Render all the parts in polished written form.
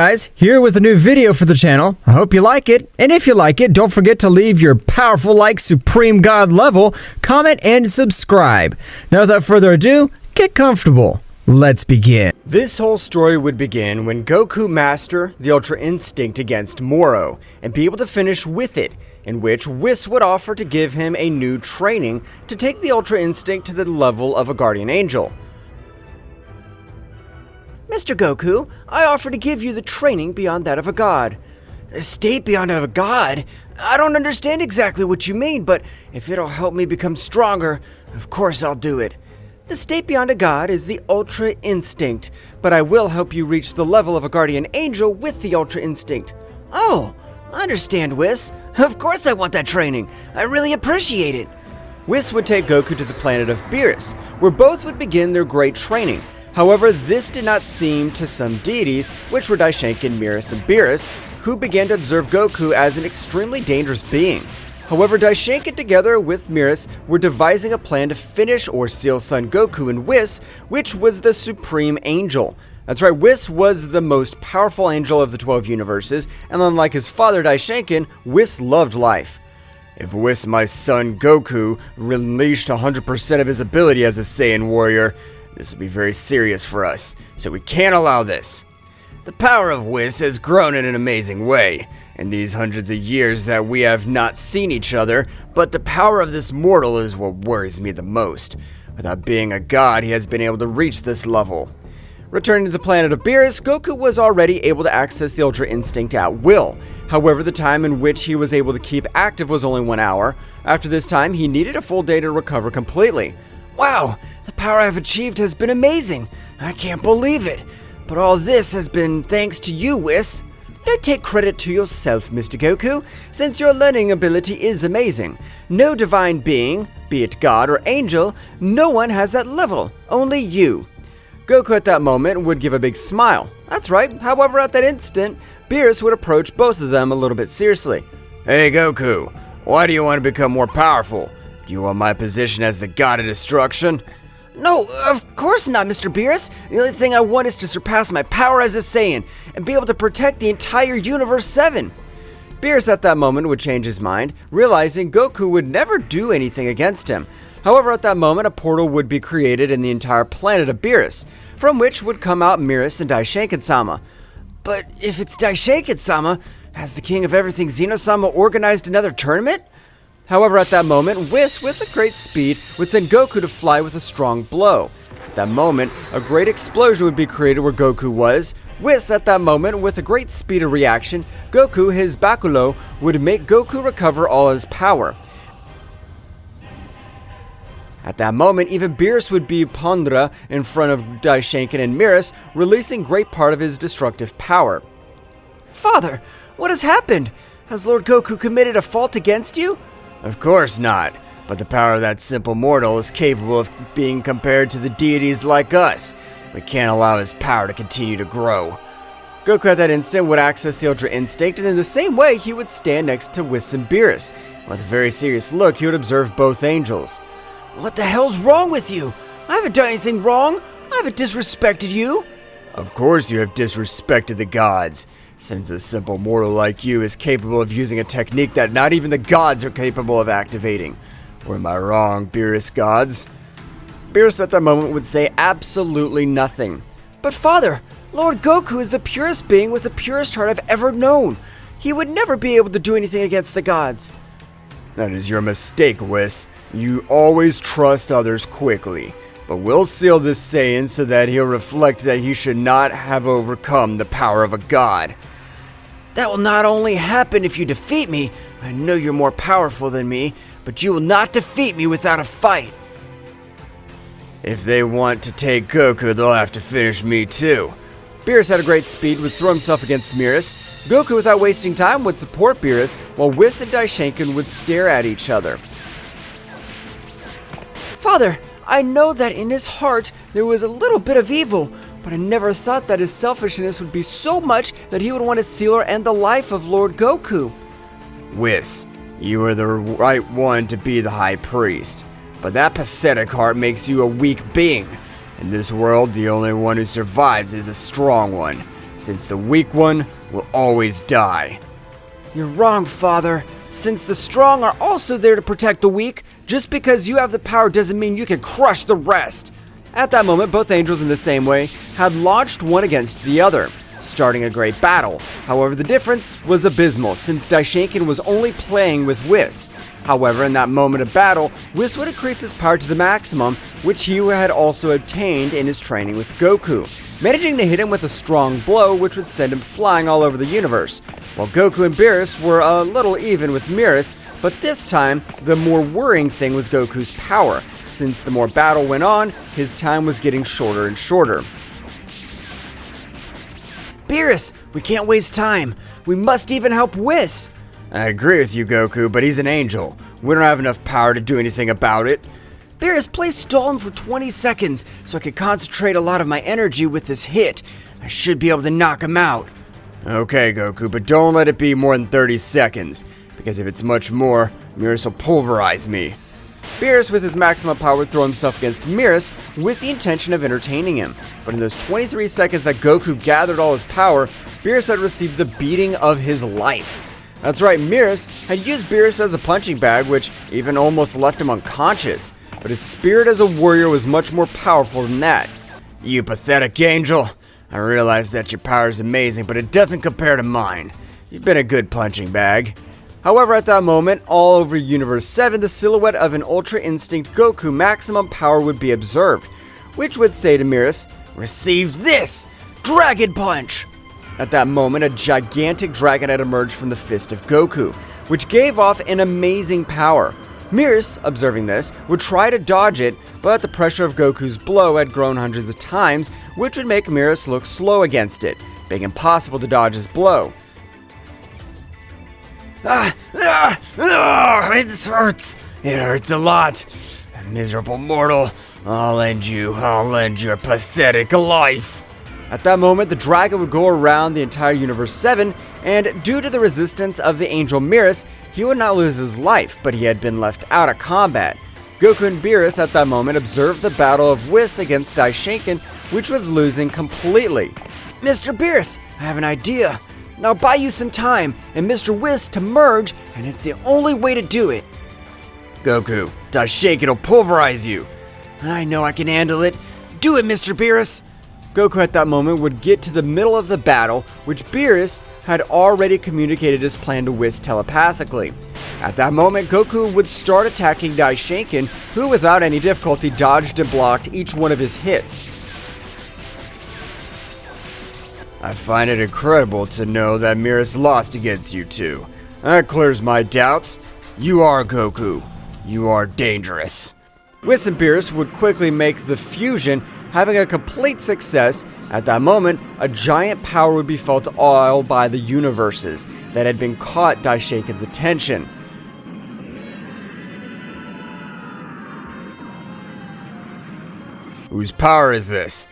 guys, here with a new video for the channel. I hope you like it, and if you like it, don't forget to leave your powerful like Supreme God level, comment, and subscribe. Now without further ado, get comfortable. Let's begin. This whole story would begin when Goku mastered the Ultra Instinct against Moro, and be able to finish with it, in which Whis would offer to give him a new training to take the Ultra Instinct to the level of a Guardian Angel. Mr. Goku, I offer to give you the training beyond that of a god. A state beyond of a god? I don't understand exactly what you mean, but if it'll help me become stronger, of course I'll do it. The state beyond a god is the Ultra Instinct, but I will help you reach the level of a Guardian Angel with the Ultra Instinct. Oh, I understand, Whis. Of course I want that training. I really appreciate it. Whis would take Goku to the planet of Beerus, where both would begin their great training. However, this did not seem to some deities, which were Daishenkin, Miris, and Beerus, who began to observe Goku as an extremely dangerous being. However, Daishenkin together with Miris were devising a plan to finish or seal Son Goku and Whis, which was the Supreme Angel. That's right, Whis was the most powerful angel of the 12 universes, and unlike his father Daishenkin, Whis loved life. If Whis, my son Goku, unleashed 100% of his ability as a Saiyan warrior, this will be very serious for us, so we can't allow this. The power of Whis has grown in an amazing way in these hundreds of years that we have not seen each other, but the power of this mortal is what worries me the most. Without being a god, he has been able to reach this level. Returning to the planet of Beerus, Goku was already able to access the Ultra Instinct at will. However, the time in which he was able to keep active was only 1 hour. After this time, he needed a full day to recover completely. Wow, the power I've achieved has been amazing. I can't believe it. But all this has been thanks to you, Whis. Don't take credit to yourself, Mr. Goku, since your learning ability is amazing. No divine being, be it god or angel, no one has that level, only you. Goku at that moment would give a big smile. That's right, however at that instant, Beerus would approach both of them a little bit seriously. Hey Goku, why do you want to become more powerful? Do you want my position as the god of destruction? No, of course not, Mr. Beerus. The only thing I want is to surpass my power as a Saiyan and be able to protect the entire Universe 7. Beerus at that moment would change his mind, realizing Goku would never do anything against him. However, at that moment, a portal would be created in the entire planet of Beerus, from which would come out Miris and Daishenkin-sama. But if it's Daishenkin-sama, has the king of everything Zeno-sama organized another tournament? However, at that moment, Whis, with a great speed, would send Goku to fly with a strong blow. At that moment, a great explosion would be created where Goku was. Whis, at that moment, with a great speed of reaction, Goku, his Bakulo, would make Goku recover all his power. At that moment, even Beerus would be Pondra in front of Daishenkin and Miris, releasing great part of his destructive power. Father, what has happened? Has Lord Goku committed a fault against you? Of course not, but the power of that simple mortal is capable of being compared to the deities like us. We can't allow his power to continue to grow. Goku at that instant would access the Ultra Instinct, and in the same way he would stand next to Whis and Beerus. With a very serious look, he would observe both angels. What the hell's wrong with you? I haven't done anything wrong. I haven't disrespected you. Of course you have disrespected the gods, since a simple mortal like you is capable of using a technique that not even the gods are capable of activating. Or am I wrong, Beerus gods? Beerus at that moment would say absolutely nothing. But father, Lord Goku is the purest being with the purest heart I've ever known. He would never be able to do anything against the gods. That is your mistake, Whis. You always trust others quickly. But we'll seal this Saiyan so that he'll reflect that he should not have overcome the power of a god. That will not only happen if you defeat me. I know you're more powerful than me, but you will not defeat me without a fight. If they want to take Goku, they'll have to finish me too. Beerus at a great speed would throw himself against Miris. Goku, without wasting time, would support Beerus, while Whis and Daishenkin would stare at each other. Father, I know that in his heart there was a little bit of evil, but I never thought that his selfishness would be so much that he would want to seal or end the life of Lord Goku. Whis, you are the right one to be the High Priest, but that pathetic heart makes you a weak being. In this world, the only one who survives is a strong one. since the weak one will always die. You're wrong, Father. Since the strong are also there to protect the weak, just because you have the power doesn't mean you can crush the rest. At that moment, both angels in the same way had launched one against the other, starting a great battle. However, the difference was abysmal since Daishinkan was only playing with Whis. However, in that moment of battle, Whis would increase his power to the maximum, which he had also obtained in his training with Goku, managing to hit him with a strong blow which would send him flying all over the universe. While Goku and Beerus were a little even with Beerus, but this time, the more worrying thing was Goku's power. Since the more battle went on, his time was getting shorter and shorter. Beerus, we can't waste time. We must even help Whis. I agree with you, Goku, but he's an angel. We don't have enough power to do anything about it. Beerus, please stall him for 20 seconds so I can concentrate a lot of my energy with this hit. I should be able to knock him out. Okay, Goku, but don't let it be more than 30 seconds, because if it's much more, Beerus will pulverize me. Beerus, with his maximum power, would throw himself against Beerus with the intention of entertaining him. But in those 23 seconds that Goku gathered all his power, Beerus had received the beating of his life. That's right, Beerus had used Beerus as a punching bag, which even almost left him unconscious. But his spirit as a warrior was much more powerful than that. You pathetic angel. I realize that your power is amazing, but it doesn't compare to mine. You've been a good punching bag. However, at that moment, all over Universe 7, the silhouette of an Ultra Instinct Goku maximum power would be observed, which would say to Beerus, "Receive this! Dragon Punch!" At that moment, a gigantic dragon had emerged from the fist of Goku, which gave off an amazing power. Beerus, observing this, would try to dodge it, but the pressure of Goku's blow had grown hundreds of times, which would make Beerus look slow against it, being impossible to dodge his blow. It hurts. It hurts a lot. Miserable mortal. I'll end your pathetic life. At that moment, the dragon would go around the entire Universe 7, and due to the resistance of the angel Beerus, he would not lose his life, but he had been left out of combat. Goku and Beerus at that moment observed the battle of Whis against Daishinkan, which was losing completely. Mr. Beerus, I have an idea. I'll buy you some time and Mr. Whis to merge, and it's the only way to do it. Goku, Daishinkan will pulverize you. I know I can handle it. Do it, Mr. Beerus. Goku at that moment would get to the middle of the battle, which Beerus had already communicated his plan to Whis telepathically. At that moment, Goku would start attacking Daishinkan, who without any difficulty dodged and blocked each one of his hits. I find it incredible to know that Beerus lost against you two. That clears my doubts. You are Goku. You are dangerous. Whis and Beerus would quickly make the fusion, having a complete success. At that moment, a giant power would be felt all by the universes that had been caught Daishinkan's attention. Whose power is this?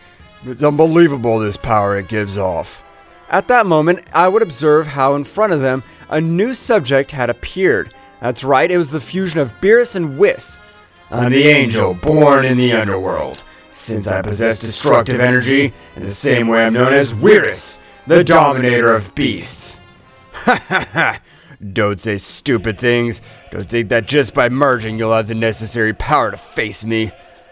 It's unbelievable, this power it gives off. At that moment, I would observe how in front of them, a new subject had appeared. That's right, it was the fusion of Beerus and Whis. I'm the angel born in the underworld. Since I possess destructive energy, in the same way I'm known as Whis, the dominator of beasts. Ha ha ha! Don't say stupid things. Don't think that just by merging you'll have the necessary power to face me.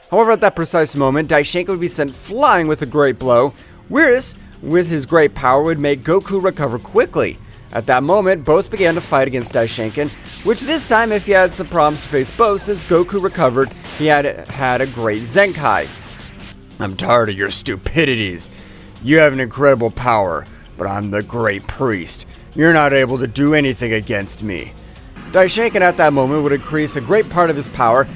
However, at that precise moment, Daishinkan would be sent flying with a great blow. Whis, with his great power, would make Goku recover quickly. At that moment, both began to fight against Daishinkan, which this time, if he had some problems to face both, since Goku recovered, he had a great Zenkai. I'm tired of your stupidities. You have an incredible power, but I'm the great priest. You're not able to do anything against me. Daishinkan at that moment would increase a great part of his power,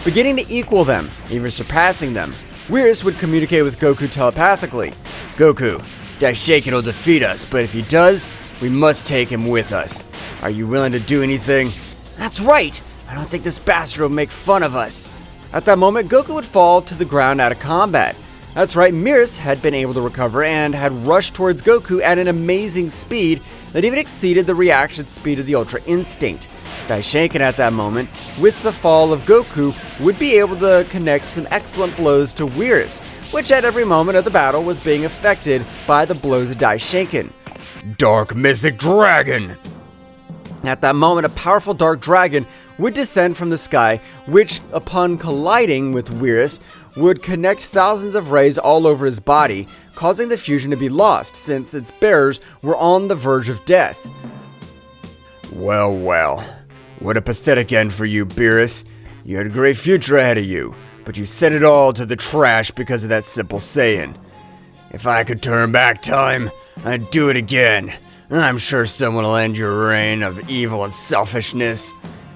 beginning to equal them, even surpassing them. Whis would communicate with Goku telepathically. Goku, Daishinkan will defeat us, but if he does, we must take him with us. Are you willing to do anything? That's right! I don't think this bastard will make fun of us. At that moment, Goku would fall to the ground out of combat. That's right, Miris had been able to recover and had rushed towards Goku at an amazing speed that even exceeded the reaction speed of the Ultra Instinct. Daishinkan at that moment, with the fall of Goku, would be able to connect some excellent blows to Whis, which at every moment of the battle was being affected by the blows of Daishinkan. Dark Mythic Dragon! At that moment, a powerful dark dragon would descend from the sky, which, upon colliding with Whis, would connect thousands of rays all over his body, causing the fusion to be lost, since its bearers were on the verge of death. Well, well. What a pathetic end for you, Beerus. You had a great future ahead of you, but you sent it all to the trash because of that simple saying. If I could turn back time, I'd do it again. I'm sure someone will end your reign of evil and selfishness.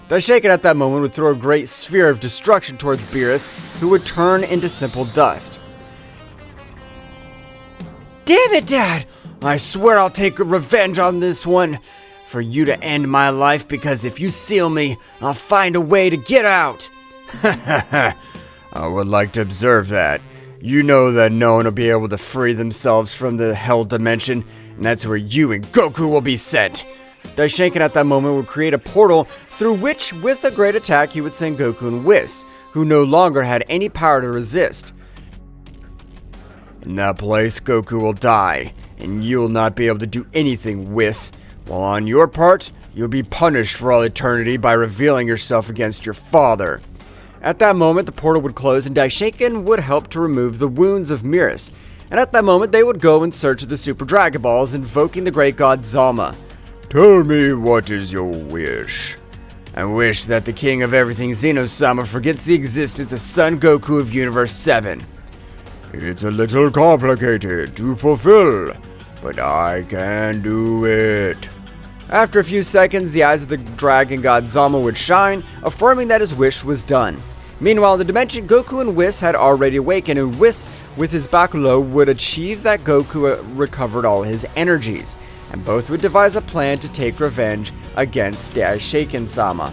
Daishinkan at that moment would throw a great sphere of destruction towards Beerus, who would turn into simple dust. Damn it, Dad! I swear I'll take revenge on this one. For you to end my life, because if you seal me, I'll find a way to get out. I would like to observe that. You know that no one will be able to free themselves from the Hell Dimension, and that's where you and Goku will be sent. Daishinkan at that moment would create a portal through which, with a great attack, he would send Goku and Whis, who no longer had any power to resist. In that place, Goku will die, and you'll not be able to do anything, Whis. While on your part, you'll be punished for all eternity by revealing yourself against your father. At that moment, the portal would close and Daishinkan would help to remove the wounds of Miris. And at that moment, they would go in search of the Super Dragon Balls, invoking the great god Zama. Tell me, what is your wish? I wish that the king of everything, Zeno-sama, forgets the existence of Son Goku of Universe 7. It's a little complicated to fulfill, but I can do it. After a few seconds, the eyes of the dragon god Zama would shine, affirming that his wish was done. Meanwhile, in the dimension, Goku and Whis had already awakened, and Whis, with his Bakulo, would achieve that Goku recovered all his energies, and both would devise a plan to take revenge against Daishinkan-sama.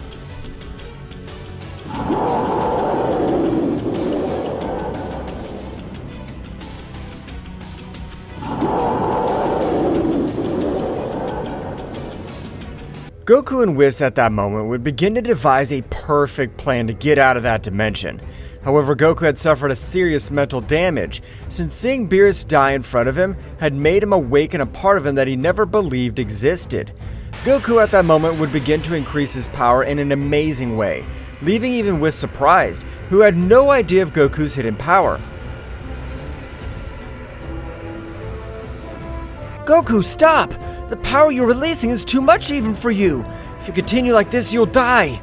Goku and Whis at that moment would begin to devise a perfect plan to get out of that dimension. However, Goku had suffered a serious mental damage, since seeing Beerus die in front of him had made him awaken a part of him that he never believed existed. Goku at that moment would begin to increase his power in an amazing way, leaving even Whis surprised, who had no idea of Goku's hidden power. Goku, stop! The power you're releasing is too much even for you. If you continue like this, you'll die.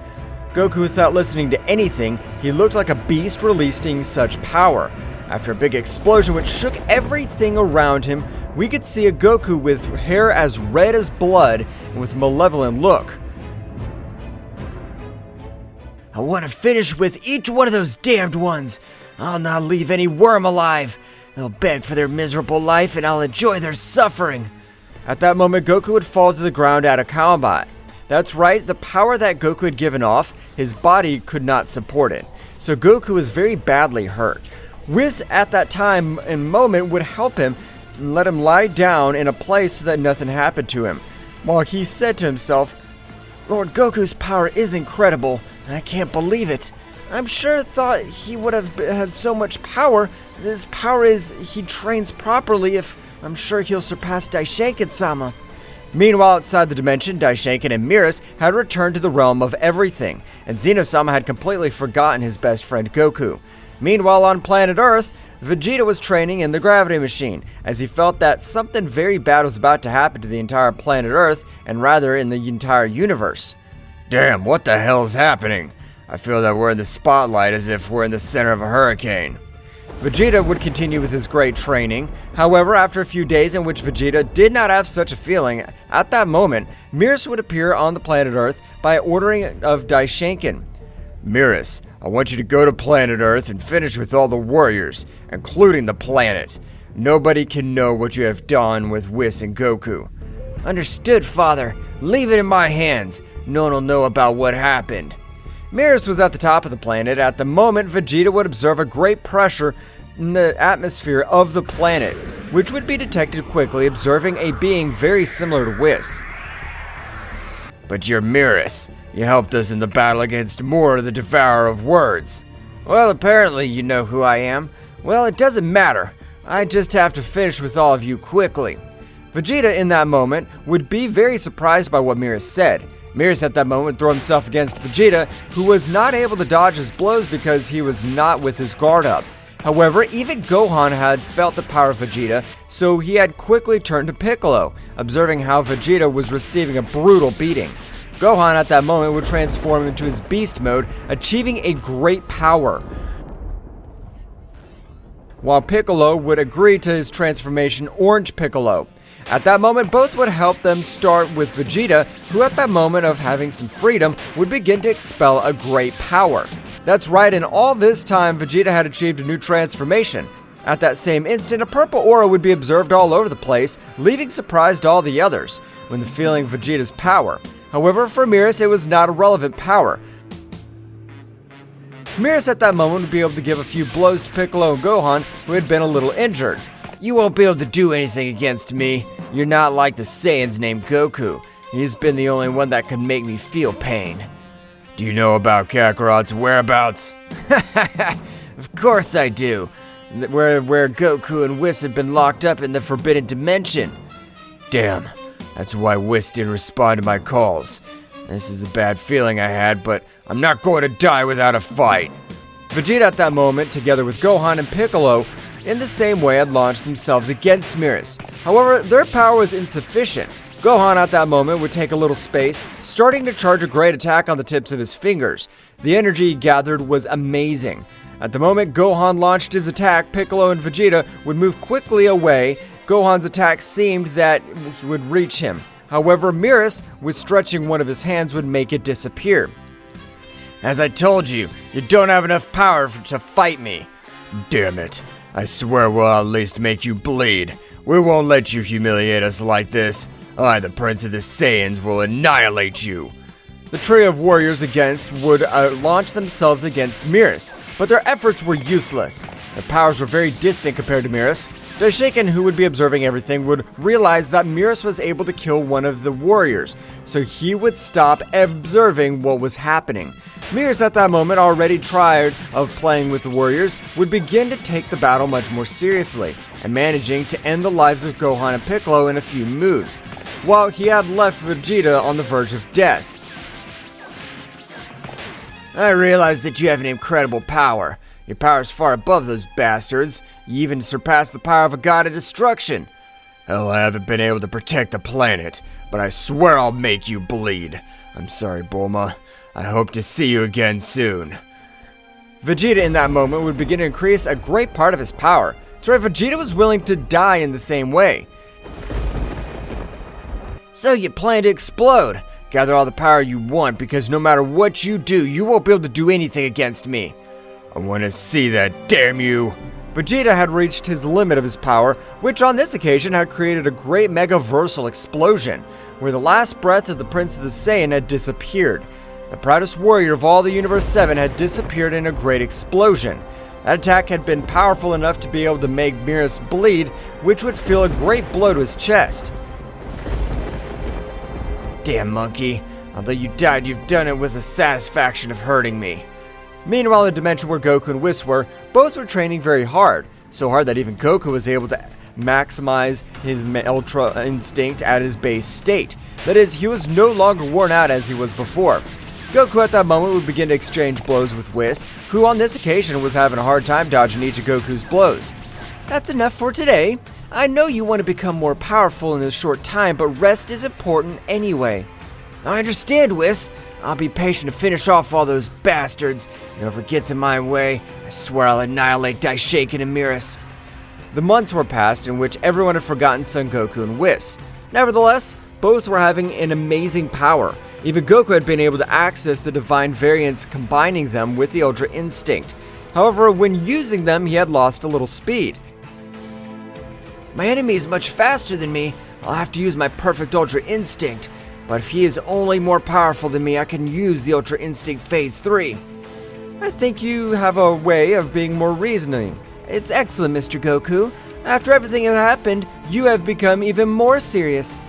Goku, without listening to anything, he looked like a beast releasing such power. After a big explosion which shook everything around him, we could see a Goku with hair as red as blood and with a malevolent look. I want to finish with each one of those damned ones. I'll not leave any worm alive. They'll beg for their miserable life and I'll enjoy their suffering. At that moment, Goku would fall to the ground out of combat. That's right, the power that Goku had given off, his body could not support it. So Goku was very badly hurt. Whis at that time and moment would help him and let him lie down in a place so that nothing happened to him. While he said to himself, Lord Goku's power is incredible. I can't believe it. I'm sure thought he would have had so much power. His power is he trains properly if I'm sure he'll surpass Daishinkan-sama. Meanwhile, outside the dimension, Daishinkan and Miris had returned to the realm of everything, and Zeno-sama had completely forgotten his best friend Goku. Meanwhile, on planet Earth, Vegeta was training in the gravity machine, as he felt that something very bad was about to happen to the entire planet Earth, and rather in the entire universe. Damn, what the hell's happening? I feel that we're in the spotlight as if we're in the center of a hurricane. Vegeta would continue with his great training. However, after a few days in which Vegeta did not have such a feeling, at that moment, Miris would appear on the planet Earth by ordering of Daishinkan. Miris, I want you to go to planet Earth and finish with all the warriors, including the planet. Nobody can know what you have done with Whis and Goku. Understood, Father. Leave it in my hands. No one will know about what happened. Miris was at the top of the planet. At the moment, Vegeta would observe a great pressure in the atmosphere of the planet, which would be detected quickly, observing a being very similar to Whis. But you're Mirrors. You helped us in the battle against Moro, the Devourer of Words. Well, apparently you know who I am. Well, it doesn't matter. I just have to finish with all of you quickly. Vegeta in that moment would be very surprised by what Mirrors said. Mirrors at that moment would throw himself against Vegeta, who was not able to dodge his blows because he was not with his guard up. However, even Gohan had felt the power of Vegeta, so he had quickly turned to Piccolo, observing how Vegeta was receiving a brutal beating. Gohan at that moment would transform into his beast mode, achieving a great power, while Piccolo would agree to his transformation Orange Piccolo. At that moment, both would help them start with Vegeta, who at that moment of having some freedom would begin to expel a great power. That's right, and all this time Vegeta had achieved a new transformation. At that same instant, a purple aura would be observed all over the place, leaving surprised all the others when feeling Vegeta's power. However, for Mirrors, it was not a relevant power. Mirrors at that moment would be able to give a few blows to Piccolo and Gohan, who had been a little injured. You won't be able to do anything against me. You're not like the Saiyans named Goku. He's been the only one that can make me feel pain. Do you know about Kakarot's whereabouts? Of course I do. Where Goku and Whis have been locked up in the Forbidden Dimension. Damn, that's why Whis didn't respond to my calls. This is a bad feeling I had, but I'm not going to die without a fight. Vegeta at that moment, together with Gohan and Piccolo, in the same way had launched themselves against Mirrors. However, their power was insufficient. Gohan at that moment would take a little space, starting to charge a great attack on the tips of his fingers. The energy he gathered was amazing. At the moment Gohan launched his attack, Piccolo and Vegeta would move quickly away. Gohan's attack seemed that it would reach him. However, Mirrors, with stretching one of his hands, would make it disappear. As I told you, you don't have enough power to fight me. Damn it. I swear we'll at least make you bleed. We won't let you humiliate us like this. I, the Prince of the Saiyans, will annihilate you. The trio of warriors would launch themselves against Mirrors, but their efforts were useless. Their powers were very distant compared to Mirrors. Daishiken, who would be observing everything, would realize that Mirrors was able to kill one of the warriors, so he would stop observing what was happening. Mirrors at that moment, already tired of playing with the warriors, would begin to take the battle much more seriously, and managing to end the lives of Gohan and Piccolo in a few moves, while he had left Vegeta on the verge of death. I realize that you have an incredible power. Your power is far above those bastards. You even surpass the power of a god of destruction. Hell, I haven't been able to protect the planet, but I swear I'll make you bleed. I'm sorry, Bulma. I hope to see you again soon. Vegeta in that moment would begin to increase a great part of his power. That's right, Vegeta was willing to die in the same way. So you plan to explode. Gather all the power you want, because no matter what you do, you won't be able to do anything against me. I want to see that, damn you! Vegeta had reached his limit of his power, which on this occasion had created a great megaversal explosion, where the last breath of the Prince of the Saiyan had disappeared. The proudest warrior of all the Universe 7 had disappeared in a great explosion. That attack had been powerful enough to be able to make Mirrors bleed, which would feel a great blow to his chest. Damn monkey. Although you died, you've done it with the satisfaction of hurting me. Meanwhile, in the dimension where Goku and Whis were, both were training very hard. So hard that even Goku was able to maximize his Ultra Instinct at his base state. That is, he was no longer worn out as he was before. Goku at that moment would begin to exchange blows with Whis, who on this occasion was having a hard time dodging each of Goku's blows. That's enough for today. I know you want to become more powerful in this short time, but rest is important anyway. I understand, Whis. I'll be patient to finish off all those bastards, and whoever gets in my way, I swear I'll annihilate Daishiken and Mirrors. The months were passed in which everyone had forgotten Son Goku and Whis. Nevertheless, both were having an amazing power. Even Goku had been able to access the divine variants, combining them with the Ultra Instinct. However, when using them, he had lost a little speed. If my enemy is much faster than me, I'll have to use my perfect Ultra Instinct. But if he is only more powerful than me, I can use the Ultra Instinct Phase 3. I think you have a way of being more reasoning. It's excellent, Mr. Goku. After everything that happened, you have become even more serious.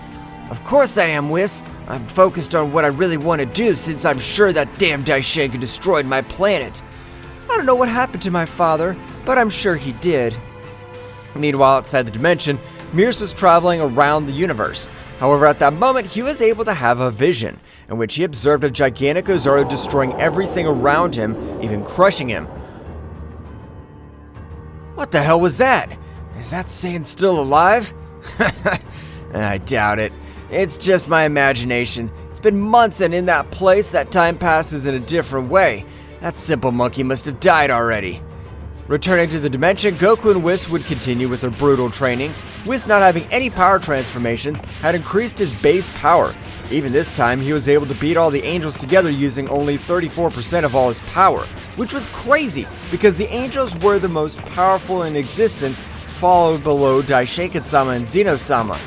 Of course I am, Whis. I'm focused on what I really want to do since I'm sure that damn Daishenka destroyed my planet. I don't know what happened to my father, but I'm sure he did. Meanwhile, outside the dimension, Mears was traveling around the universe. However, at that moment, he was able to have a vision, in which he observed a gigantic Ozaru destroying everything around him, even crushing him. What the hell was that? Is that Saiyan still alive? I doubt it. It's just my imagination. It's been months, and in that place, that time passes in a different way. That simple monkey must have died already. Returning to the dimension, Goku and Whis would continue with their brutal training. Whis, not having any power transformations, had increased his base power. Even this time, he was able to beat all the angels together using only 34% of all his power, which was crazy because the angels were the most powerful in existence, followed below Daishenka-sama and Zeno-sama.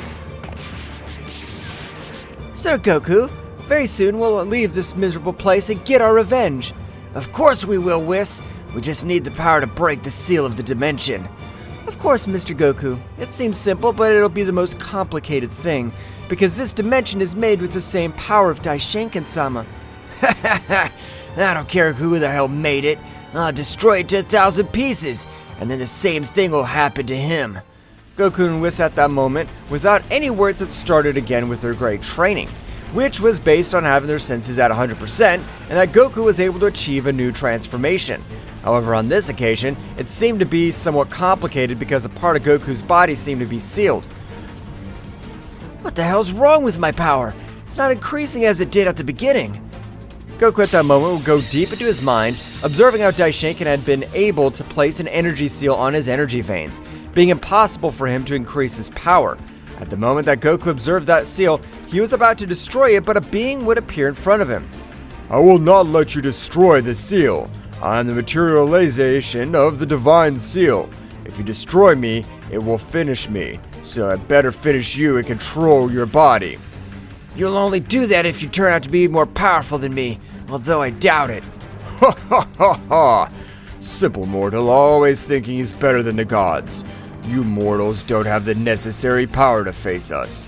Sir Goku, very soon we'll leave this miserable place and get our revenge. Of course we will, Whis. We just need the power to break the seal of the dimension. Of course, Mr. Goku. It seems simple, but it'll be the most complicated thing, because this dimension is made with the same power of Daishenka-sama. I don't care who the hell made it. I'll destroy it to 1,000 pieces, and then the same thing will happen to him. Goku and Whis at that moment, without any words, had started again with their great training, which was based on having their senses at 100%, and that Goku was able to achieve a new transformation. However, on this occasion, it seemed to be somewhat complicated because a part of Goku's body seemed to be sealed. What the hell's wrong with my power? It's not increasing as it did at the beginning. Goku at that moment would go deep into his mind, observing how Daishenka had been able to place an energy seal on his energy veins, being impossible for him to increase his power. At the moment that Goku observed that seal, he was about to destroy it, but a being would appear in front of him. I will not let you destroy the seal. I am the materialization of the divine seal. If you destroy me, it will finish me. So I better finish you and control your body. You'll only do that if you turn out to be more powerful than me, although I doubt it. Ha ha ha ha! Simple mortal, always thinking he's better than the gods. You mortals don't have the necessary power to face us.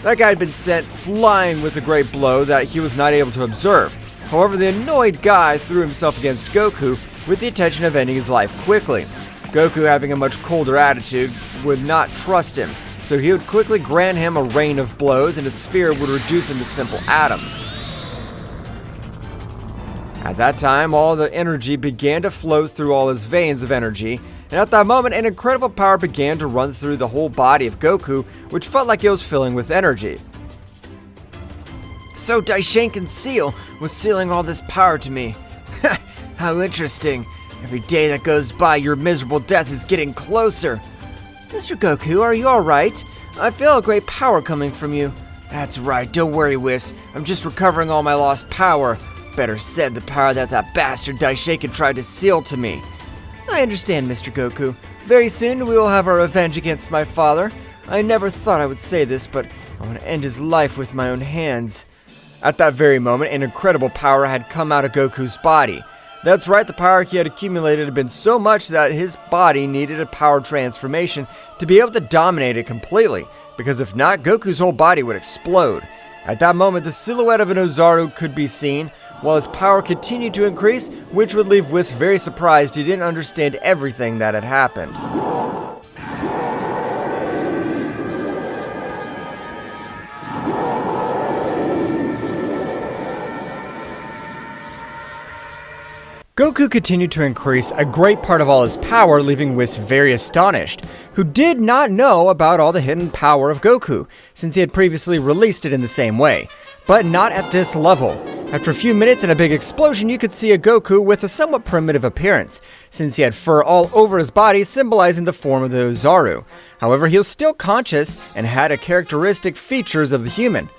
That guy had been sent flying with a great blow that he was not able to observe. However, the annoyed guy threw himself against Goku with the intention of ending his life quickly. Goku, having a much colder attitude, would not trust him, so he would quickly grant him a rain of blows and a sphere would reduce him to simple atoms. At that time, all the energy began to flow through all his veins of energy, and at that moment, an incredible power began to run through the whole body of Goku, which felt like it was filling with energy. So Daishenka's seal was sealing all this power to me. How interesting. Every day that goes by, your miserable death is getting closer. Mr. Goku, are you alright? I feel a great power coming from you. That's right, don't worry, Whis. I'm just recovering all my lost power. Better said, the power that bastard Daishenka tried to seal to me. I understand, Mr. Goku. Very soon we will have our revenge against my father. I never thought I would say this, but I want to end his life with my own hands. At that very moment, an incredible power had come out of Goku's body. That's right, the power he had accumulated had been so much that his body needed a power transformation to be able to dominate it completely, because if not, Goku's whole body would explode. At that moment, the silhouette of an Ozaru could be seen, while his power continued to increase, which would leave Whis very surprised he didn't understand everything that had happened. Goku continued to increase a great part of all his power, leaving Whis very astonished, who did not know about all the hidden power of Goku, since he had previously released it in the same way, but not at this level. After a few minutes and a big explosion, you could see a Goku with a somewhat primitive appearance, since he had fur all over his body symbolizing the form of the Ozaru. However, he was still conscious and had a characteristic features of the human.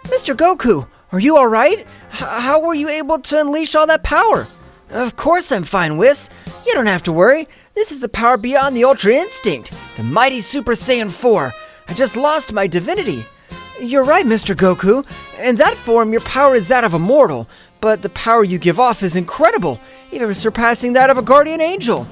Mr. Goku! Are you alright? How were you able to unleash all that power? Of course I'm fine, Whis. You don't have to worry. This is the power beyond the Ultra Instinct, the mighty Super Saiyan 4. I just lost my divinity. You're right, Mr. Goku. In that form, your power is that of a mortal, but the power you give off is incredible, even surpassing that of a guardian angel.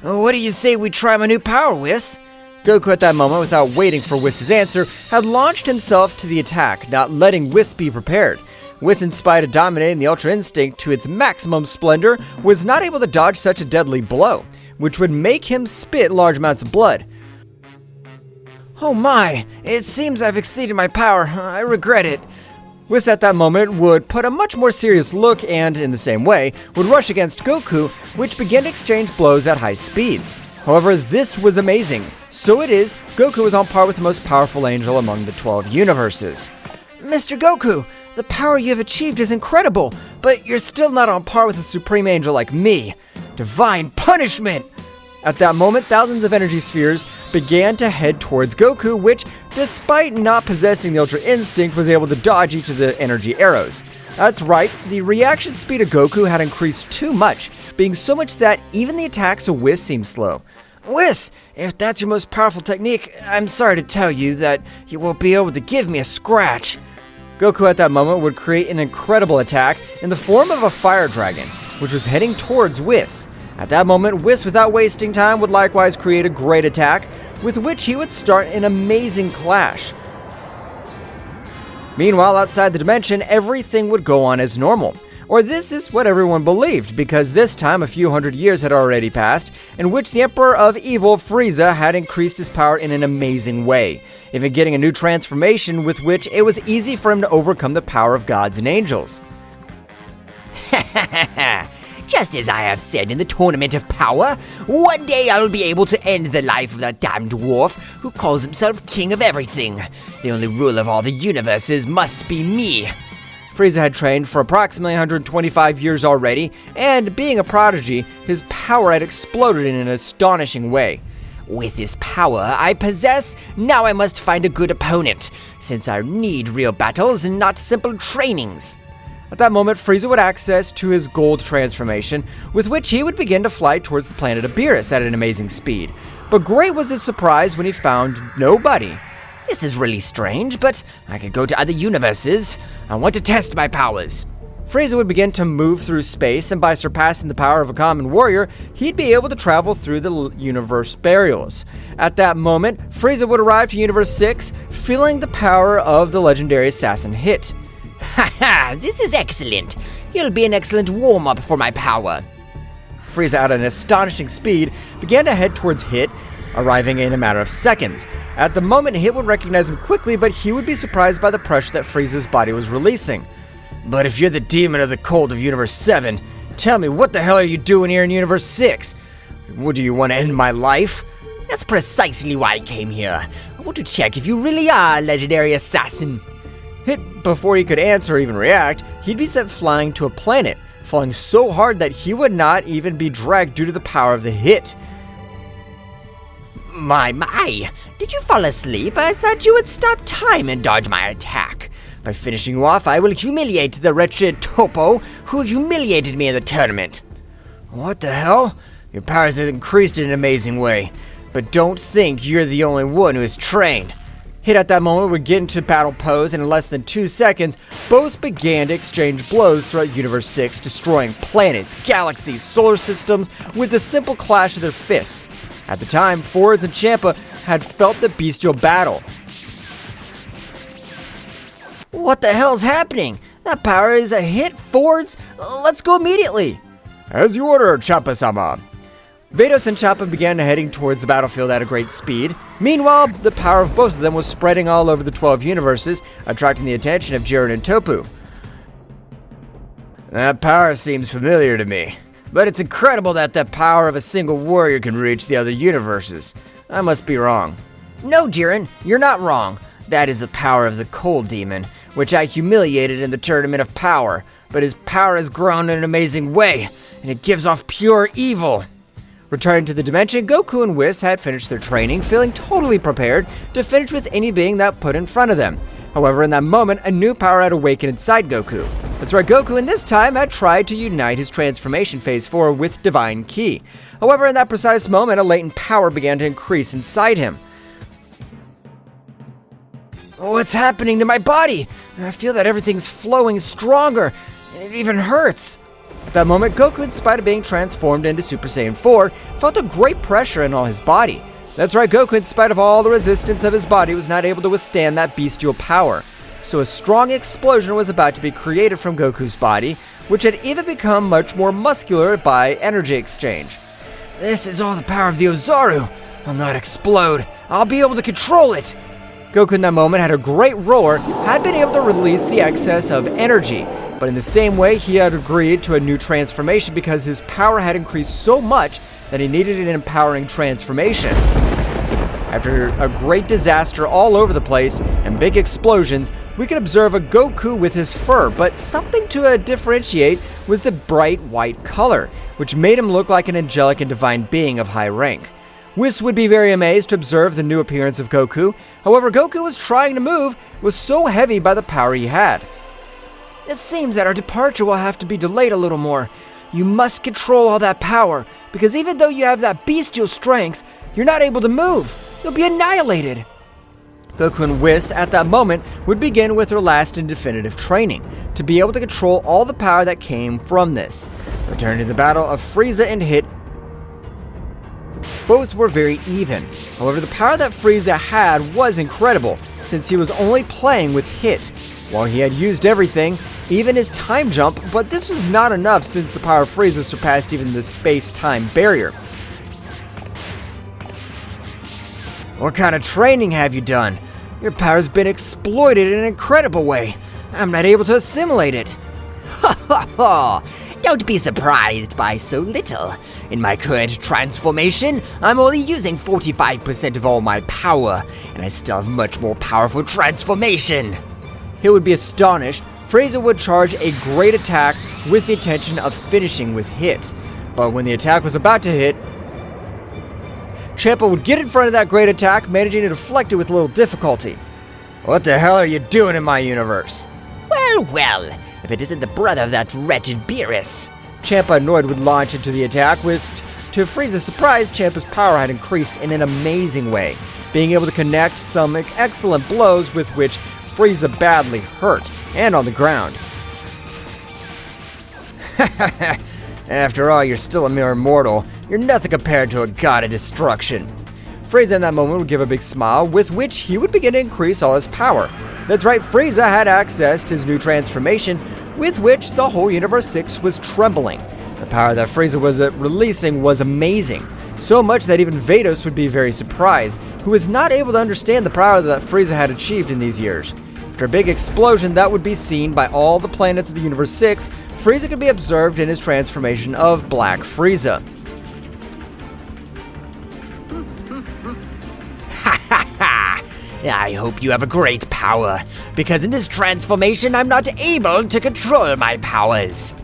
What do you say we try my new power, Whis? Goku at that moment, without waiting for Whis' answer, had launched himself to the attack, not letting Whis be prepared. Whis, in spite of dominating the Ultra Instinct to its maximum splendor, was not able to dodge such a deadly blow, which would make him spit large amounts of blood. Oh my, it seems I've exceeded my power. I regret it. Whis at that moment would put a much more serious look and, in the same way, would rush against Goku, which began to exchange blows at high speeds. However, this was amazing. So it is, Goku was on par with the most powerful angel among the 12 universes. Mr. Goku, the power you have achieved is incredible, but you're still not on par with a supreme angel like me. Divine punishment! At that moment, thousands of energy spheres began to head towards Goku, which, despite not possessing the Ultra Instinct, was able to dodge each of the energy arrows. That's right, the reaction speed of Goku had increased too much, being so much that even the attacks of Whis seemed slow. Whis, if that's your most powerful technique, I'm sorry to tell you that you won't be able to give me a scratch. Goku at that moment would create an incredible attack in the form of a fire dragon, which was heading towards Whis. At that moment, Whis, without wasting time, would likewise create a great attack, with which he would start an amazing clash. Meanwhile, outside the dimension, everything would go on as normal. Or this is what everyone believed, because this time a few hundred years had already passed, in which the Emperor of Evil, Frieza, had increased his power in an amazing way, even getting a new transformation with which it was easy for him to overcome the power of gods and angels. Just as I have said in the Tournament of Power, one day I will be able to end the life of that damned dwarf who calls himself king of everything. The only ruler of all the universes must be me. Frieza had trained for approximately 125 years already, and being a prodigy, his power had exploded in an astonishing way. With this power I possess, now I must find a good opponent, since I need real battles and not simple trainings. At that moment, Frieza would access to his gold transformation, with which he would begin to fly towards the planet Beerus at an amazing speed. But great was his surprise when he found nobody. This is really strange, but I could go to other universes. I want to test my powers. Frieza would begin to move through space, and by surpassing the power of a common warrior, he'd be able to travel through the universe barriers. At that moment, Frieza would arrive to Universe 6, feeling the power of the legendary assassin Hit. Haha, this is excellent. You'll be an excellent warm-up for my power. Frieza, at an astonishing speed, began to head towards Hit, arriving in a matter of seconds. At the moment, Hit would recognize him quickly, but he would be surprised by the pressure that Frieza's body was releasing. But if you're the demon of the cold of Universe 7, tell me, what the hell are you doing here in Universe 6? What, do you want to end my life? That's precisely why I came here. I want to check if you really are a legendary assassin. Hit, before he could answer or even react, he'd be sent flying to a planet, falling so hard that he would not even be dragged due to the power of the Hit. My, did you fall asleep? I thought you would stop time and dodge my attack. By finishing you off, I will humiliate the wretched Topo who humiliated me in the tournament. What the hell? Your powers have increased in an amazing way, but don't think you're the only one who is trained. Hit at that moment would get into battle pose, and in less than 2 seconds, both began to exchange blows throughout Universe 6, destroying planets, galaxies, solar systems with the simple clash of their fists. At the time, Forwards and Champa had felt the bestial battle. What the hell's happening? That power is a hit, Forwards. Let's go immediately. As you order, Champa-sama. Vados and Champa began heading towards the battlefield at a great speed. Meanwhile, the power of both of them was spreading all over the 12 universes, attracting the attention of Jiren and Toppo. That power seems familiar to me, but it's incredible that the power of a single warrior can reach the other universes. I must be wrong. No, Jiren, you're not wrong. That is the power of the Cold Demon, which I humiliated in the Tournament of Power, but his power has grown in an amazing way, and it gives off pure evil. Returning to the dimension, Goku and Whis had finished their training, feeling totally prepared to finish with any being that put in front of them. However, in that moment, a new power had awakened inside Goku. That's right, Goku in this time had tried to unite his transformation phase 4 with Divine Ki. However, in that precise moment, a latent power began to increase inside him. What's happening to my body? I feel that everything's flowing stronger, and it even hurts. At that moment, Goku, in spite of being transformed into Super Saiyan 4, felt a great pressure in all his body. That's right, Goku, in spite of all the resistance of his body, was not able to withstand that bestial power. So a strong explosion was about to be created from Goku's body, which had even become much more muscular by energy exchange. This is all the power of the Ozaru. I'll not explode. I'll be able to control it. Goku in that moment had a great roar, had been able to release the excess of energy, but in the same way he had agreed to a new transformation because his power had increased so much that he needed an empowering transformation. After a great disaster all over the place and big explosions, we could observe a Goku with his fur, but something to differentiate was the bright white color, which made him look like an angelic and divine being of high rank. Whis would be very amazed to observe the new appearance of Goku. However, Goku was trying to move, was so heavy by the power he had. It seems that our departure will have to be delayed a little more. You must control all that power, because even though you have that bestial strength, you're not able to move. You'll be annihilated. Goku and Whis at that moment would begin with their last and definitive training, to be able to control all the power that came from this. Returning to the battle of Frieza and Hit, both were very even. However, the power that Frieza had was incredible, since he was only playing with Hit. While he had used everything, even his time jump, but this was not enough since the power of Frieza surpassed even the space-time barrier. What kind of training have you done? Your power's been exploited in an incredible way. I'm not able to assimilate it. Ha ha ha! Don't be surprised by so little. In my current transformation, I'm only using 45% of all my power, and I still have much more powerful transformation. He would be astonished. Frieza would charge a great attack with the intention of finishing with Hit. But when the attack was about to hit, Champa would get in front of that great attack, managing to deflect it with little difficulty. What the hell are you doing in my universe? Well, if it isn't the brother of that wretched Beerus. Champa, annoyed, would launch into the attack with, to Frieza's surprise, Champa's power had increased in an amazing way, being able to connect some excellent blows with which Frieza badly hurt, and on the ground. After all, you're still a mere mortal. You're nothing compared to a god of destruction. Frieza in that moment would give a big smile, with which he would begin to increase all his power. That's right, Frieza had accessed his new transformation, with which the whole Universe 6 was trembling. The power that Frieza was releasing was amazing, so much that even Vados would be very surprised, who was not able to understand the power that Frieza had achieved in these years. After a big explosion that would be seen by all the planets of the Universe 6, Frieza could be observed in his transformation of Black Frieza. I hope you have a great power, because in this transformation I'm not able to control my powers.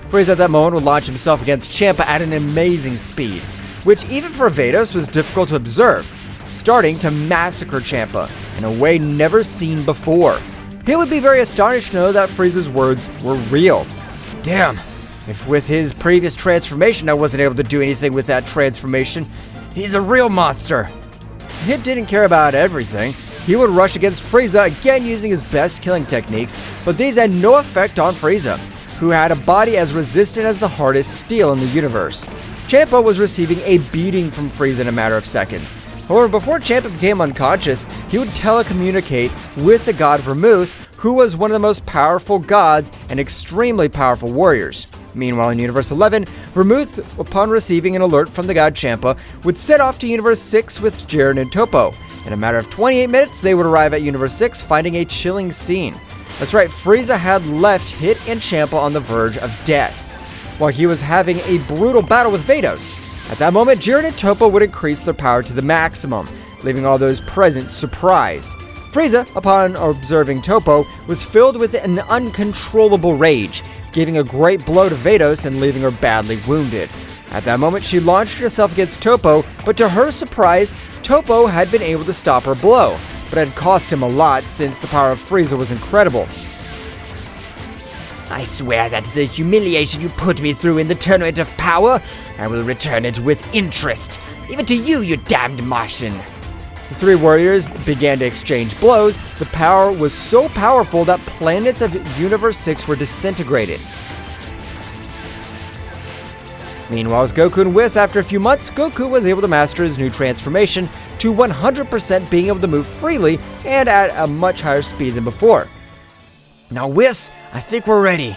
Frieza at that moment would launch himself against Champa at an amazing speed, which even for Vados was difficult to observe, starting to massacre Champa in a way never seen before. He would be very astonished to know that Frieza's words were real. Damn, if with his previous transformation I wasn't able to do anything with that transformation, he's a real monster. Hit didn't care about everything. He would rush against Frieza, again using his best killing techniques, but these had no effect on Frieza, who had a body as resistant as the hardest steel in the universe. Champa was receiving a beating from Frieza in a matter of seconds. However, before Champa became unconscious, he would telecommunicate with the god Vermouth, who was one of the most powerful gods and extremely powerful warriors. Meanwhile, in Universe 11, Vermouth, upon receiving an alert from the god Champa, would set off to Universe 6 with Jiren and Toppo. In a matter of 28 minutes, they would arrive at Universe 6, finding a chilling scene. That's right, Frieza had left Hit and Champa on the verge of death, while he was having a brutal battle with Vados. At that moment, Jiren and Toppo would increase their power to the maximum, leaving all those present surprised. Frieza, upon observing Toppo, was filled with an uncontrollable rage, giving a great blow to Vados and leaving her badly wounded. At that moment, she launched herself against Toppo, but to her surprise, Toppo had been able to stop her blow, but had cost him a lot since the power of Frieza was incredible. I swear that the humiliation you put me through in the tournament of power, I will return it with interest, even to you, you damned Martian. The three warriors began to exchange blows. The power was so powerful that planets of Universe 6 were disintegrated. Meanwhile, as Goku and Whis, after a few months, Goku was able to master his new transformation to 100% being able to move freely and at a much higher speed than before. Now, Whis, I think we're ready.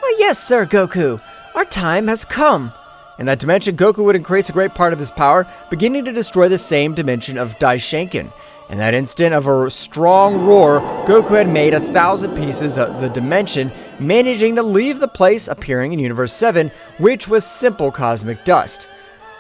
Oh, yes, sir, Goku. Our time has come. In that dimension, Goku would increase a great part of his power, beginning to destroy the same dimension of Daishenkin. In that instant of a strong roar, Goku had made 1,000 pieces of the dimension, managing to leave the place appearing in Universe 7, which was simple cosmic dust.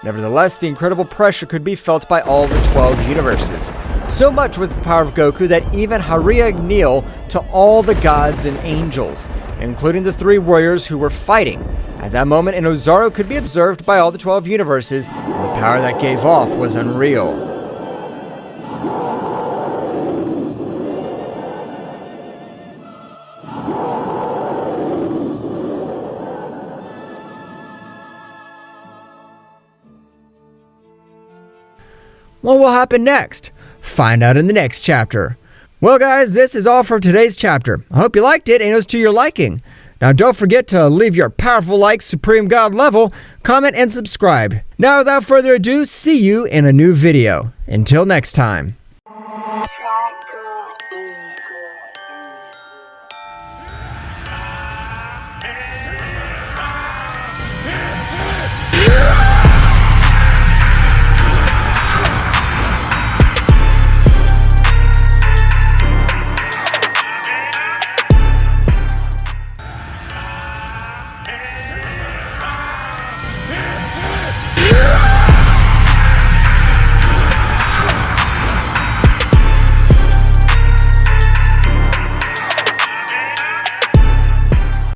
Nevertheless, the incredible pressure could be felt by all the 12 universes. So much was the power of Goku that even Hariya kneeled to all the gods and angels, including the 3 warriors who were fighting. At that moment, an Ozaru could be observed by all the 12 universes, and the power that gave off was unreal. What will happen next? Find out in the next chapter. Well, guys, this is all for today's chapter. I hope you liked it and it was to your liking. Now, don't forget to leave your powerful like, Supreme God level, comment, and subscribe. Now, without further ado, see you in a new video. Until next time.